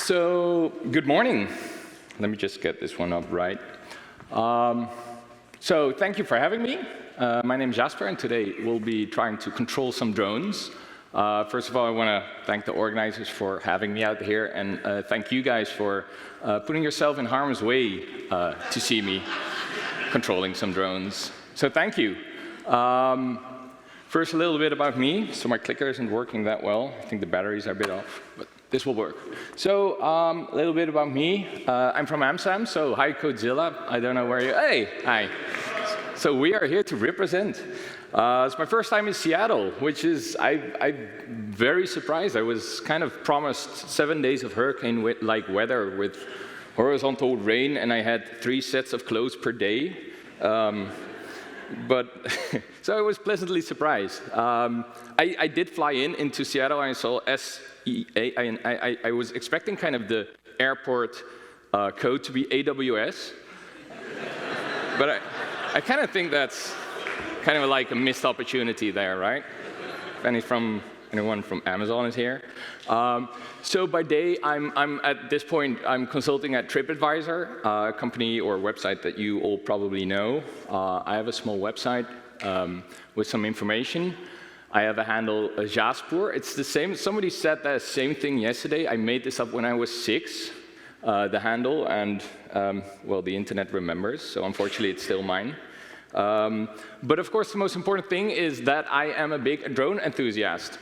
So, good morning. Let me just get this one up right. So, thank you for having me. My name is Jasper, and today we'll be trying to control some drones. First of all, I want to thank the organizers for having me out here, and thank you guys for putting yourself in harm's way to see me controlling some drones. So, thank you. First, a little bit about me. So, my clicker isn't working that well. I think the batteries are a bit off, but this will work. So, a little bit about me. I'm from Amsterdam, so hi, Codezilla. I don't know where you... Hey, hi. So we are here to represent. It's my first time in Seattle, which is, I'm very surprised. I was kind of promised 7 days of hurricane-like weather with horizontal rain, and I had 3 sets of clothes per day. But so I was pleasantly surprised. I did fly into Seattle, and I saw SEA, and I was expecting kind of the airport code to be AWS. But I kind of think that's kind of like a missed opportunity there, right? If anyone from Amazon is here. So by day, I'm at this point, I'm consulting at TripAdvisor, a company or website that you all probably know. I have a small website with some information. I have a handle, Jasper. It's the same. Somebody said that same thing yesterday. I made this up when I was 6, the handle, and well, the internet remembers. So unfortunately, it's still mine. But of course, the most important thing is that I am a big drone enthusiast.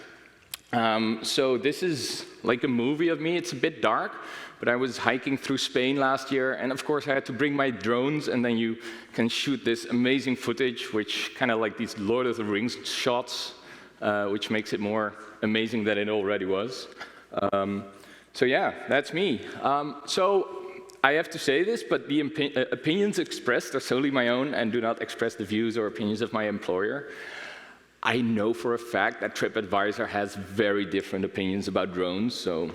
So this is like a movie of me. It's a bit dark, but I was hiking through Spain last year, and of course I had to bring my drones, and then you can shoot this amazing footage, which kind of like these Lord of the Rings shots, which makes it more amazing than it already was. So yeah, that's me. So I have to say this, but the opinions expressed are solely my own and do not express the views or opinions of my employer. I know for a fact that TripAdvisor has very different opinions about drones, so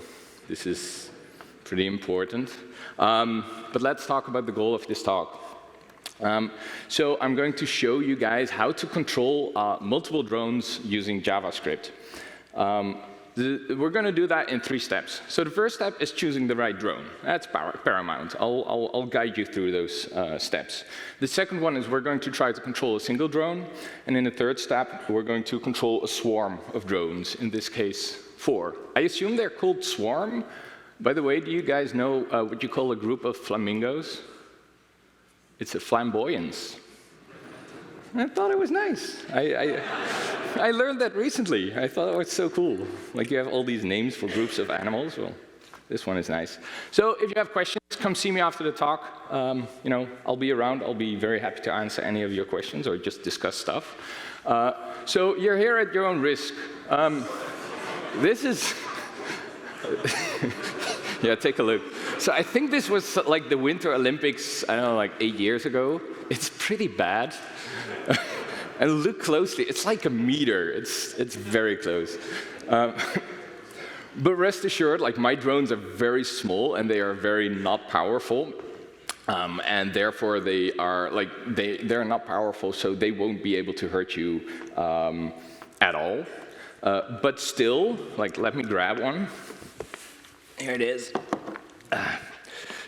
this is pretty important. But let's talk about the goal of this talk. So I'm going to show you guys how to control multiple drones using JavaScript. We're going to do that in 3 steps. So the first step is choosing the right drone. That's paramount. I'll guide you through those steps. The second one is we're going to try to control a single drone. And in the third step, we're going to control a swarm of drones, in this case, 4. I assume they're called swarm. By the way, do you guys know what you call a group of flamingos? It's a flamboyance. I thought it was nice. I learned that recently. I thought it was so cool. Like you have all these names for groups of animals. Well, this one is nice. So if you have questions, come see me after the talk. You know, I'll be around. I'll be very happy to answer any of your questions or just discuss stuff. So you're here at your own risk. This is... Yeah, take a look. So I think this was like the Winter Olympics, I don't know, like 8 years ago. It's pretty bad. And look closely, it's like a meter. It's very close. But rest assured, like my drones are very small and they are very not powerful. And therefore they are like, they're not powerful, so they won't be able to hurt you at all. But still, like let me grab one. Here it is.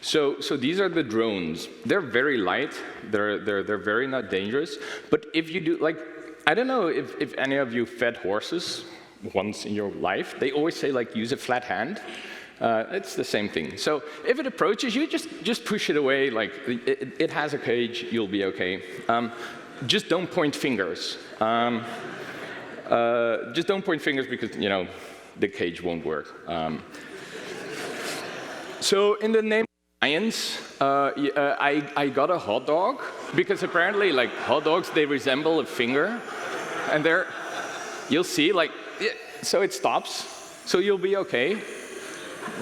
So these are the drones. They're very light. They're very not dangerous. But if you do, like, I don't know if any of you fed horses once in your life. They always say, like, use a flat hand. It's the same thing. So if it approaches you, just push it away. Like, it has a cage. You'll be okay. Just don't point fingers. Just don't point fingers because, you know, the cage won't work. So in the name of science, I got a hot dog because apparently, like hot dogs, they resemble a finger, and you'll see, like, so it stops, so you'll be okay.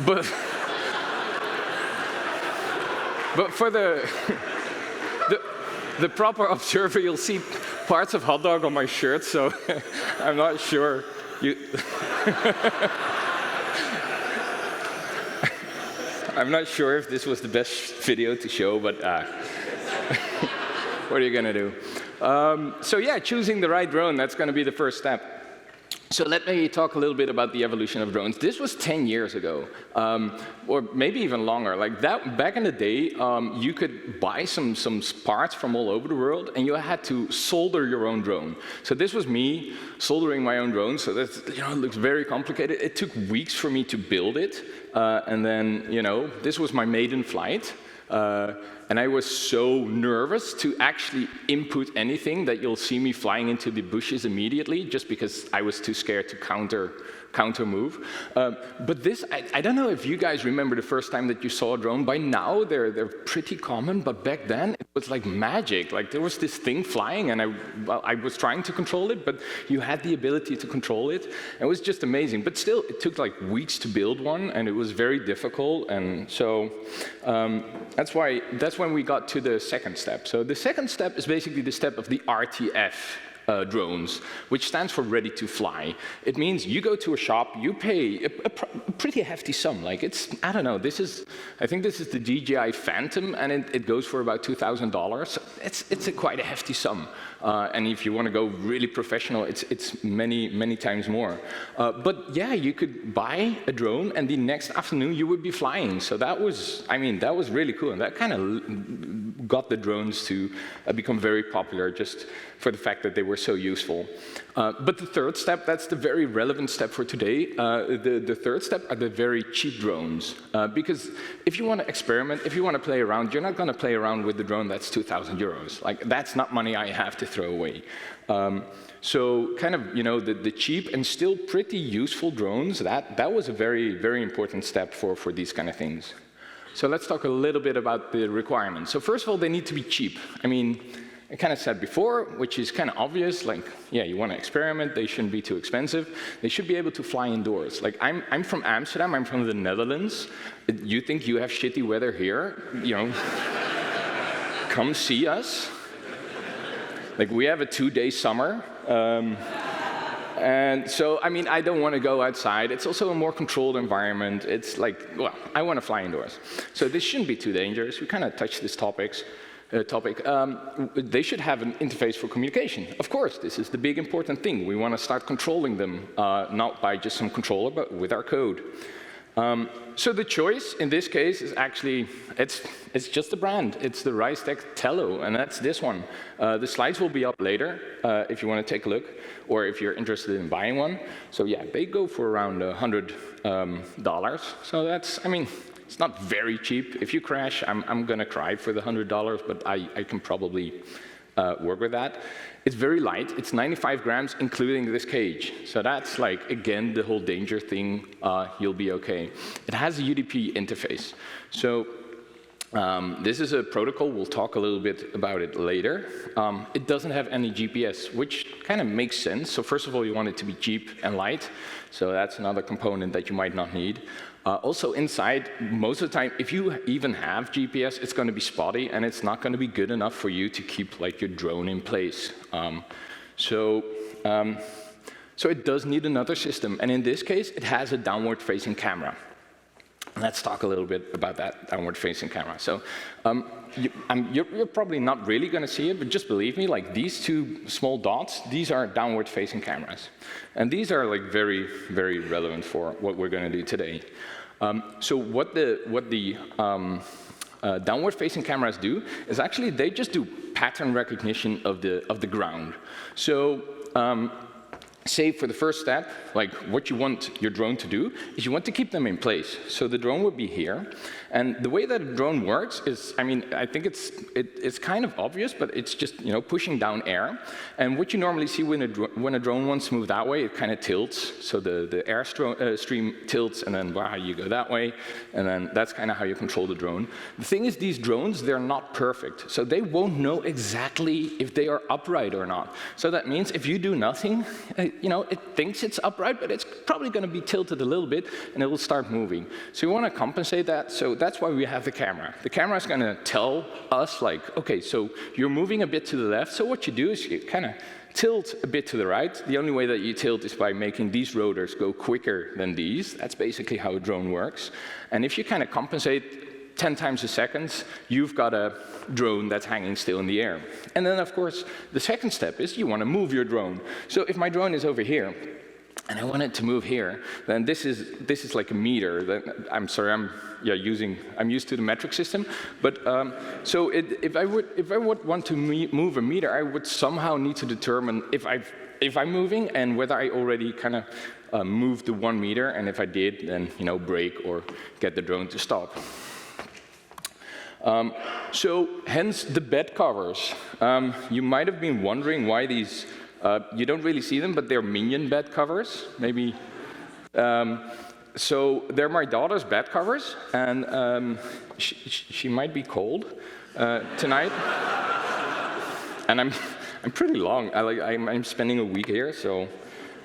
But for the proper observer, you'll see parts of hot dog on my shirt, so I'm not sure you. I'm not sure if this was the best video to show, but what are you going to do? So yeah, choosing the right drone, that's going to be the first step. So let me talk a little bit about the evolution of drones. This was 10 years ago, or maybe even longer. Like that, back in the day, you could buy some parts from all over the world, and you had to solder your own drone. So this was me soldering my own drone. So that's, it looks very complicated. It took weeks for me to build it, and then this was my maiden flight. And I was so nervous to actually input anything that you'll see me flying into the bushes immediately, just because I was too scared to counter move. But this, I don't know if you guys remember the first time that you saw a drone. By now, they're pretty common, but back then, it was like magic. Like there was this thing flying, and I was trying to control it, but you had the ability to control it. And it was just amazing. But still, it took like weeks to build one, and it was very difficult. And so that's when we got to the second step. So the second step is basically the step of the RTF. Drones, which stands for ready to fly. It means you go to a shop, you pay a pretty hefty sum. Like I don't know, I think this is the DJI Phantom, and it goes for about $2,000. So it's quite a hefty sum. And if you want to go really professional, it's many times more. But yeah, you could buy a drone, and the next afternoon you would be flying. So that was really cool, and that kind of got the drones to become very popular, just for the fact that they were so useful. But the third step, that's the very relevant step for today. The third step are the very cheap drones. Because if you want to experiment, if you want to play around, you're not going to play around with the drone that's 2,000 euros. Like, that's not money I have to throw away. So kind of, the cheap and still pretty useful drones, that was a very important step for these kind of things. So let's talk a little bit about the requirements. So first of all, they need to be cheap. I mean, I kind of said before, which is kind of obvious, like, yeah, you want to experiment, they shouldn't be too expensive. They should be able to fly indoors. Like, I'm from Amsterdam, I'm from the Netherlands. You think you have shitty weather here? Come see us. Like, we have a 2-day summer. And so, I mean, I don't want to go outside. It's also a more controlled environment. It's like, well, I want to fly indoors. So this shouldn't be too dangerous. We kind of touched this topic. They should have an interface for communication. Of course, this is the big important thing. We want to start controlling them, not by just some controller, but with our code. So the choice in this case is actually, it's just a brand. It's the Rystec Tello, and that's this one. The slides will be up later if you want to take a look, or if you're interested in buying one. So yeah, they go for around $100. So that's, I mean, it's not very cheap. If you crash, I'm going to cry for the $100, but I can probably work with that. It's very light. It's 95 grams, including this cage. So that's like, again, the whole danger thing. You'll be OK. It has a UDP interface. So this is a protocol. We'll talk a little bit about it later. It doesn't have any GPS, which kind of makes sense. So first of all, you want it to be cheap and light. So that's another component that you might not need. Also inside, most of the time, if you even have GPS, it's going to be spotty, and it's not going to be good enough for you to keep like your drone in place. So it does need another system, and in this case, it has a downward-facing camera. Let's talk a little bit about that downward-facing camera. So you're probably not really going to see it, but just believe me, like these two small dots, these are downward-facing cameras. And these are like very relevant for what we're going to do today. So what the downward-facing cameras do is actually they just do pattern recognition of the ground. So say for the first step, like what you want your drone to do is you want to keep them in place. So the drone would be here. And the way that a drone works is, I mean, I think it's kind of obvious, but it's just, pushing down air. And what you normally see when a drone wants to move that way, it kind of tilts. So the air stream tilts, and then you go that way. And then that's kind of how you control the drone. The thing is, these drones, they're not perfect. So they won't know exactly if they are upright or not. So that means if you do nothing, it thinks it's upright, but it's probably going to be tilted a little bit, and it will start moving. So you want to compensate that. So that's why we have the camera. The camera is going to tell us, like, OK, so you're moving a bit to the left. So what you do is you kind of tilt a bit to the right. The only way that you tilt is by making these rotors go quicker than these. That's basically how a drone works. And if you kind of compensate 10 times a second, you've got a drone that's hanging still in the air. And then, of course, the second step is you want to move your drone. So if my drone is over here, and I want it to move here, then this is like a meter. I'm sorry, I'm used to the metric system, but so if I would want to move a meter, I would somehow need to determine if I'm moving and whether I already kind of moved the 1 meter, and if I did, then brake or get the drone to stop. So hence the bed covers. You might have been wondering why these. You don't really see them, but they're minion bed covers, maybe. So they're my daughter's bed covers, and she might be cold tonight. And I'm pretty long. I'm spending a week here, so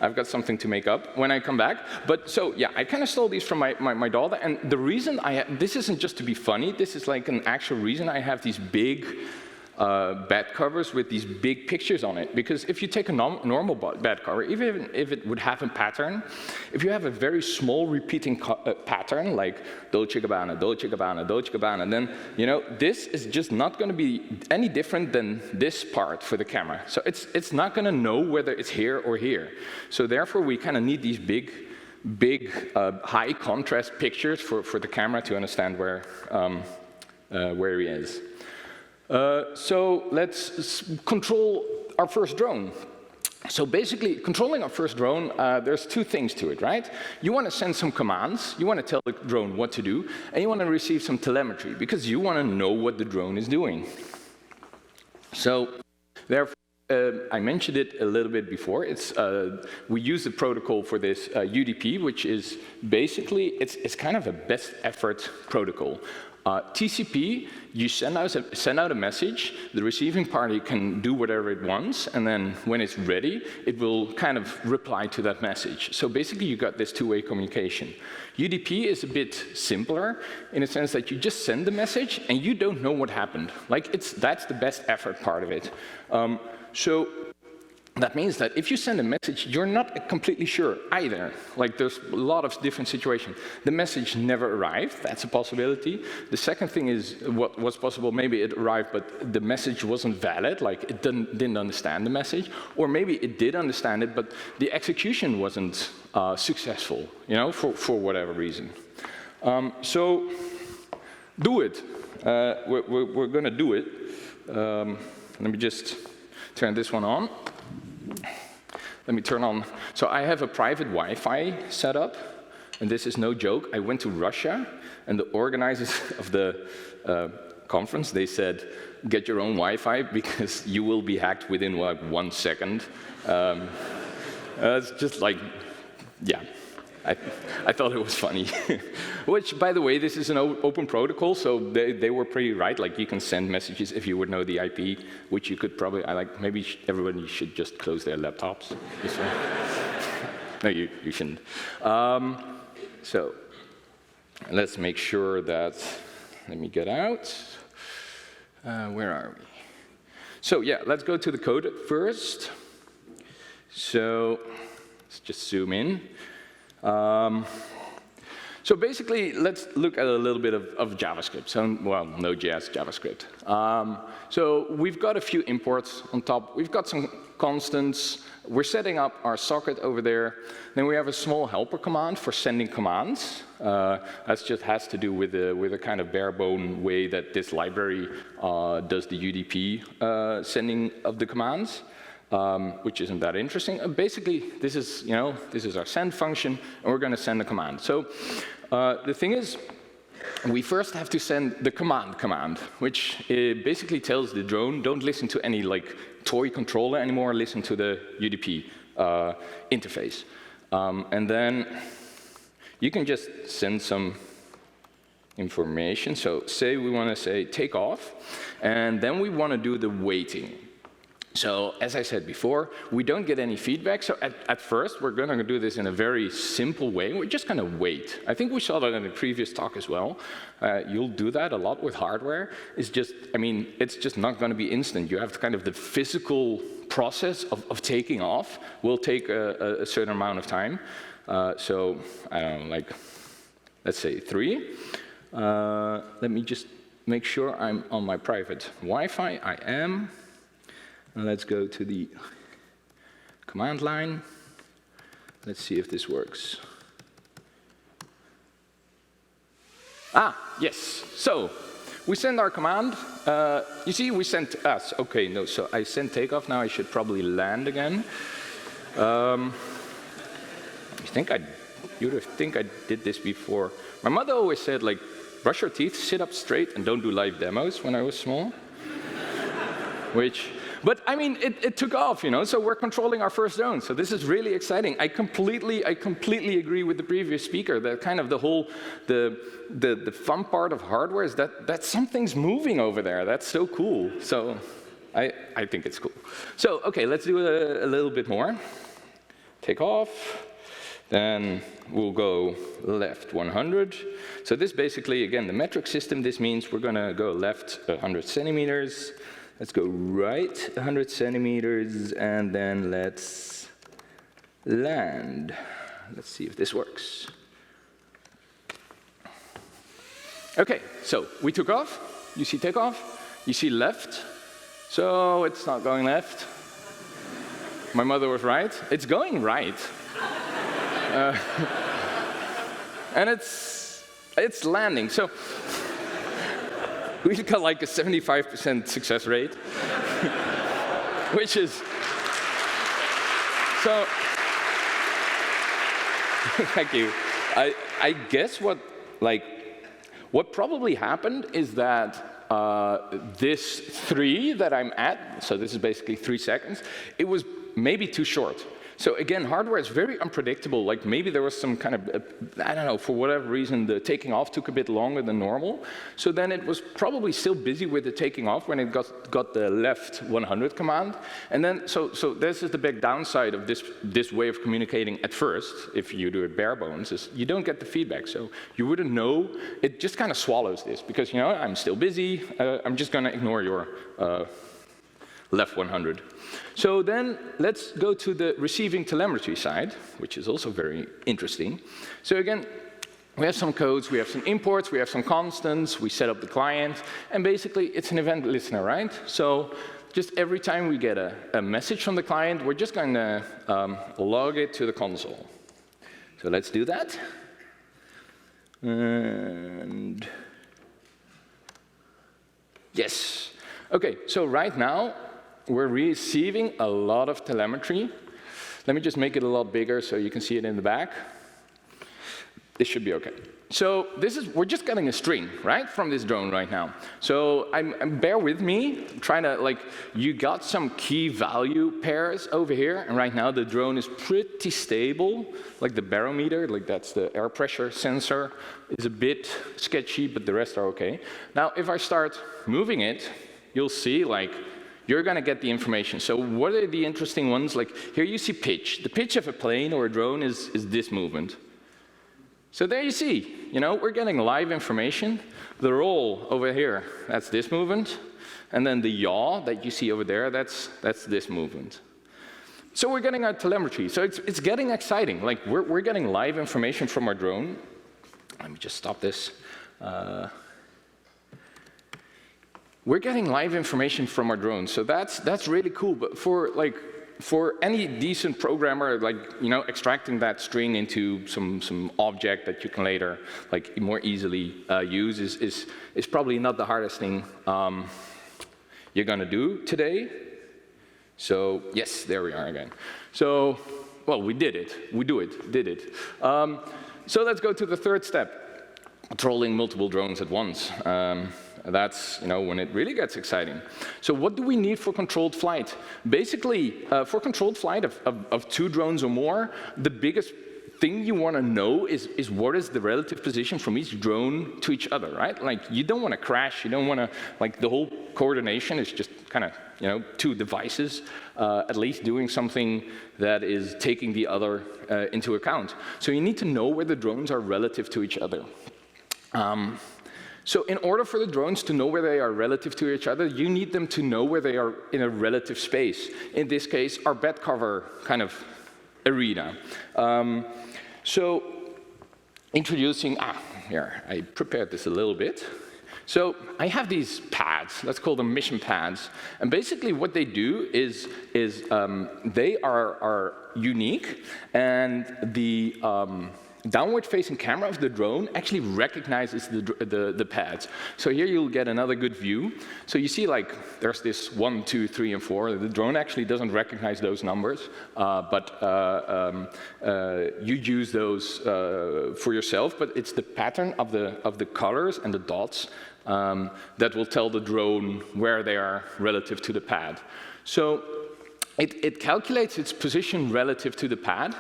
I've got something to make up when I come back. But so yeah, I kind of stole these from my daughter, and the reason this isn't just to be funny. This is like an actual reason I have these big bed covers with these big pictures on it. Because if you take a normal bed cover, even if it would have a pattern, if you have a very small repeating pattern, like Dolce & Gabbana, Dolce & Gabbana, Dolce & Gabbana, then this is just not going to be any different than this part for the camera. So it's not going to know whether it's here or here. So therefore, we kind of need these big high contrast pictures for the camera to understand where he is. So let's control our first drone. So basically, controlling our first drone, there's 2 things to it, right? You want to send some commands, you want to tell the drone what to do, and you want to receive some telemetry, because you want to know what the drone is doing. So therefore, I mentioned it a little bit before. We use the protocol for this UDP, which is basically, it's kind of a best effort protocol. TCP, you send out a message, the receiving party can do whatever it wants, and then when it's ready, it will kind of reply to that message. So basically, you got this 2-way communication. UDP is a bit simpler in a sense that you just send the message and you don't know what happened. Like that's the best effort part of it. So that means that if you send a message, you're not completely sure either. Like there's a lot of different situations. The message never arrived, that's a possibility. The second thing is what's possible, maybe it arrived, but the message wasn't valid, like it didn't understand the message. Or maybe it did understand it, but the execution wasn't successful, for whatever reason. So do it. We're going to do it. Let me just turn this one on. Let me turn on. So I have a private Wi-Fi set up, and this is no joke. I went to Russia, and the organizers of the conference, they said, get your own Wi-Fi because you will be hacked within like 1 second. It's just like, yeah. I thought it was funny. Which, by the way, this is an open protocol, so they were pretty right. Like, you can send messages if you would know the IP, which you could probably, maybe everybody should just close their laptops. No, you shouldn't. So let's make sure that, let me get out. Where are we? So yeah, let's go to the code first. So let's just zoom in. So basically, let's look at a little bit of JavaScript. So, well, Node.js, JavaScript. So we've got a few imports on top. We've got some constants. We're setting up our socket over there. Then we have a small helper command for sending commands. That just has to do with a kind of bare-bone way that this library does the UDP sending of the commands. Which isn't that interesting. Basically, this is our send function, and we're going to send a command. So the thing is, we first have to send the command, which basically tells the drone, don't listen to any toy controller anymore, listen to the UDP interface. And then you can just send some information. So say we want to say take off, and then we want to do the waiting. So, as I said before, we don't get any feedback, so at first we're going to do this in a very simple way. We're just going to wait. I think we saw that in the previous talk as well. You'll do that a lot with hardware. It's just, it's just not going to be instant. You have kind of the physical process of taking off will take a certain amount of time. So, I don't know, let's say 3. Let me just make sure I'm on my private Wi-Fi. I am. Let's go to the command line. Let's see if this works. Ah, yes. So we send our command. You see, we sent us. OK, no, so I sent takeoff. Now I should probably land again. You'd think I did this before. My mother always said, like, brush your teeth, sit up straight, and don't do live demos when I was small. But I mean, it took off, you know, so we're controlling our first drone. So this is really exciting. I completely agree with the previous speaker that kind of the fun part of hardware is that something's moving over there. That's so cool. So I think it's cool. So OK, let's do a little bit more. Take off. Then we'll go left 100. So this basically, again, the metric system, this means we're going to go left 100 centimeters. Let's go right 100 centimeters, and then let's land. Let's see if this works. OK, so we took off. You see takeoff. You see left. So it's not going left. My mother was right. It's going right. And it's landing. So we've got like a 75% success rate, which is so. Thank you. I guess what probably happened is that this 3 that I'm at, so this is basically 3 seconds, it was maybe too short. So again, hardware is very unpredictable. Like maybe there was some kind of, I don't know, for whatever reason, the taking off took a bit longer than normal. So then it was probably still busy with the taking off when it got the left 100 command. And then, so this is the big downside of this way of communicating at first, if you do it bare bones, is you don't get the feedback. So you wouldn't know. It just kind of swallows this because, you know, I'm still busy. I'm just going to ignore your left 100. So then let's go to the receiving telemetry side, which is also very interesting. So again, we have some codes, we have some imports, we have some constants, we set up the client, and basically it's an event listener, right? So just every time we get a message from the client, we're just going to log it to the console. So let's do that. And yes. OK, so right now, we're receiving a lot of telemetry. Let me just make it a lot bigger so you can see it in the back. This should be OK. So we're just getting a string, right, from this drone right now. So bear with me, trying to, you got some key value pairs over here. And right now, the drone is pretty stable. Like the barometer, that's the air pressure sensor, is a bit sketchy, but the rest are OK. Now, if I start moving it, you'll see, you're going to get the information. So what are the interesting ones? Like here you see pitch. The pitch of a plane or a drone is this movement. So there you see, we're getting live information. The roll over here, that's this movement. And then the yaw that you see over there, that's this movement. So we're getting our telemetry. So it's getting exciting. We're getting live information from our drone. Let me just stop this. We're getting live information from our drone, so that's really cool. But for any decent programmer, extracting that string into some object that you can later more easily use is probably not the hardest thing you're going to do today. So yes, there we are again. So well, we did it. We did it. So let's go to the third step: controlling multiple drones at once. That's when it really gets exciting. So what do we need for controlled flight? Basically, for controlled flight of 2 drones or more, the biggest thing you want to know is what is the relative position from each drone to each other, right? You don't want to crash. You don't want to, the whole coordination is just kind of, 2 devices, at least doing something that is taking the other into account. So you need to know where the drones are relative to each other. So in order for the drones to know where they are relative to each other, you need them to know where they are in a relative space. In this case, our bed cover kind of arena. So introducing, here, I prepared this a little bit. So I have these pads, let's call them mission pads. And basically what they do is they are unique, and the downward-facing camera of the drone actually recognizes the pads. So here you'll get another good view. So you see, like, there's this 1, 2, 3, and 4. The drone actually doesn't recognize those numbers, but you use those for yourself. But it's the pattern of the colors and the dots that will tell the drone where they are relative to the pad. So it calculates its position relative to the pad.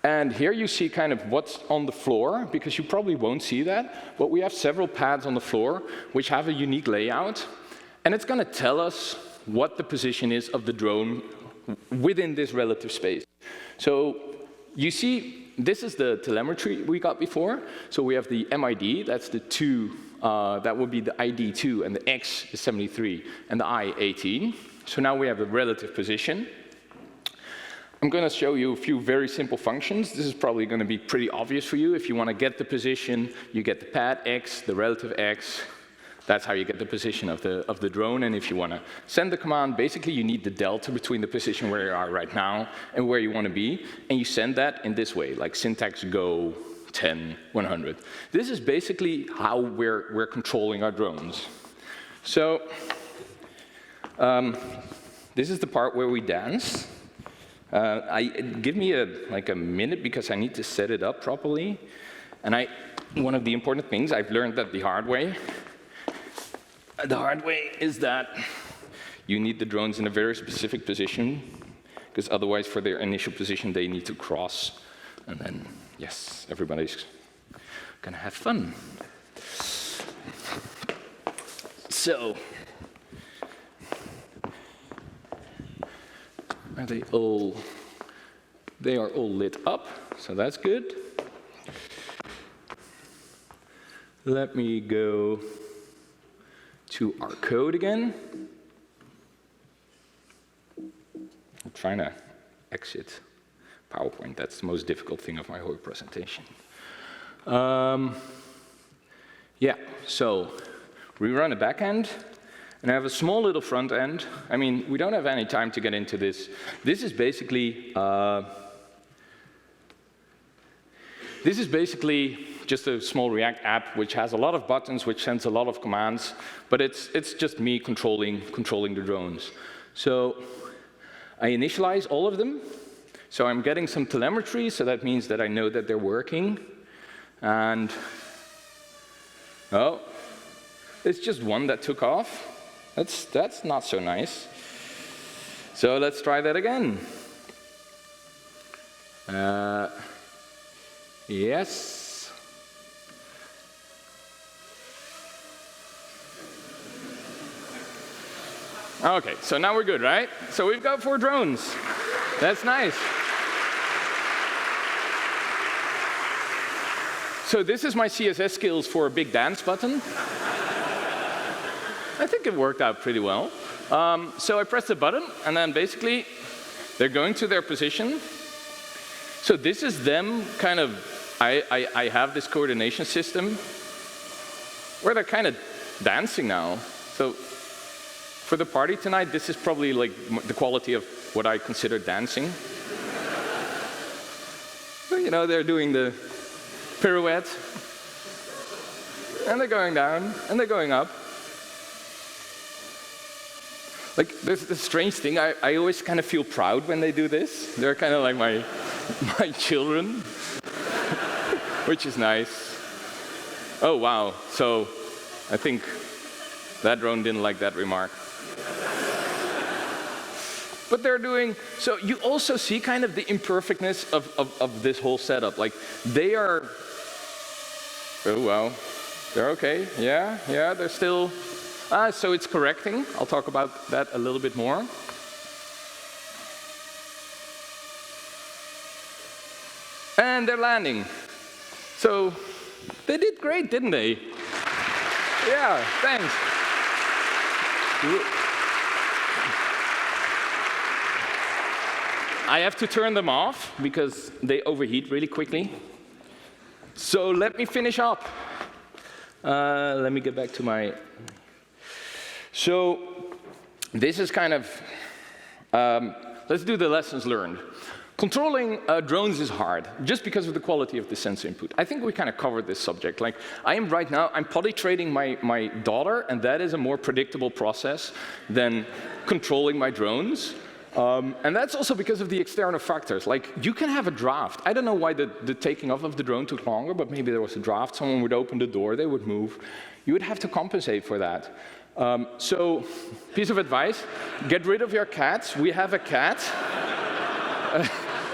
And here you see kind of what's on the floor, because you probably won't see that. But we have several pads on the floor which have a unique layout. And it's going to tell us what the position is of the drone within this relative space. So you see, this is the telemetry we got before. So we have the MID, that's the 2, that would be the ID 2, and the X is 73, and the I 18. So now we have a relative position. I'm going to show you a few very simple functions. This is probably going to be pretty obvious for you. If you want to get the position, you get the pad X, the relative X. That's how you get the position of the drone. And if you want to send the command, basically you need the delta between the position where you are right now and where you want to be. And you send that in this way, like syntax go 10, 100. This is basically how we're controlling our drones. So this is the part where we dance. Give me like a minute because I need to set it up properly. And one of the important things I've learned that the hard way is that you need the drones in a very specific position, because otherwise for their initial position they need to cross. And then, yes, everybody's gonna have fun. So, they are all lit up, so that's good. Let me go to our code again. I'm trying to exit PowerPoint. That's the most difficult thing of my whole presentation. Yeah, so we run a backend. And I have a small little front end. I mean, we don't have any time to get into this. This is basically just a small React app which has a lot of buttons, which sends a lot of commands. But it's just me controlling the drones. So I initialize all of them. So I'm getting some telemetry, so that means that I know that they're working. And oh, it's just one that took off. That's not so nice. So let's try that again. Yes. Okay, so now we're good, right? So we've got 4 drones. That's nice. So this is my CSS skills for a big dance button. I think it worked out pretty well. So I press the button, and then basically they're going to their position. So this is them kind of, I have this coordination system where they're kind of dancing now. So for the party tonight, this is probably like the quality of what I consider dancing. So, you know, they're doing the pirouette, and they're going down, and they're going up. Like, there's this strange thing, I always kind of feel proud when they do this. They're kind of like my children, which is nice. Oh, wow. So I think that drone didn't like that remark. But they're doing, so you also see kind of the imperfectness of this whole setup. Like, they are, oh, wow, they're okay. Yeah, they're still, so it's correcting. I'll talk about that a little bit more. And they're landing. So they did great, didn't they? Yeah, thanks. I have to turn them off because they overheat really quickly. So let me finish up. Let me get back to my... So this is kind of... let's do the lessons learned. Controlling drones is hard, just because of the quality of the sensor input. I think we kind of covered this subject. Like, I'm potty training my daughter, and that is a more predictable process than controlling my drones. And that's also because of the external factors. Like, you can have a draft. I don't know why the taking off of the drone took longer, but maybe there was a draft. Someone would open the door, they would move. You would have to compensate for that. So, piece of advice, get rid of your cats. We have a cat.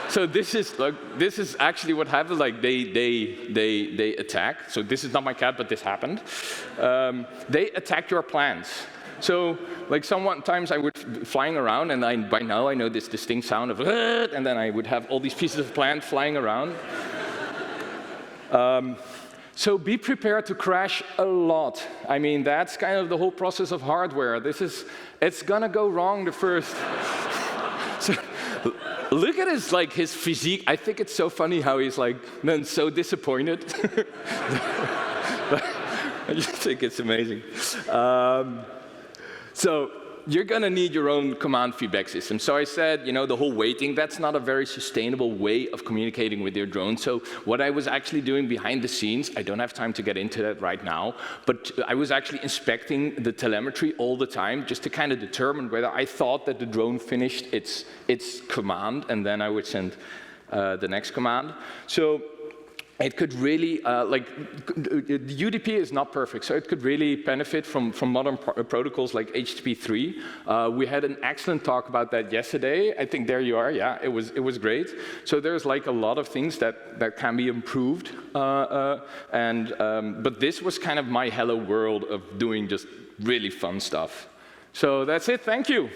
So this is actually what happened. Like they attack. So this is not my cat, but this happened. They attack your plants. So like sometimes I would flying around, and by now I know this distinct sound of, and then I would have all these pieces of plant flying around. So be prepared to crash a lot. I mean, that's kind of the whole process of hardware. It's gonna go wrong the first. So, look at his physique. I think it's so funny how he's like, then so disappointed. I just think it's amazing. So you're gonna need your own command feedback system. So I said, the whole waiting, that's not a very sustainable way of communicating with your drone. So what I was actually doing behind the scenes, I don't have time to get into that right now, but I was actually inspecting the telemetry all the time just to kind of determine whether I thought that the drone finished its command, and then I would send the next command. So it could really, the UDP is not perfect, so it could really benefit from modern protocols like HTTP3. We had an excellent talk about that yesterday. I think there you are, yeah, it was great. So there's like a lot of things that can be improved, but this was kind of my hello world of doing just really fun stuff. So that's it, thank you.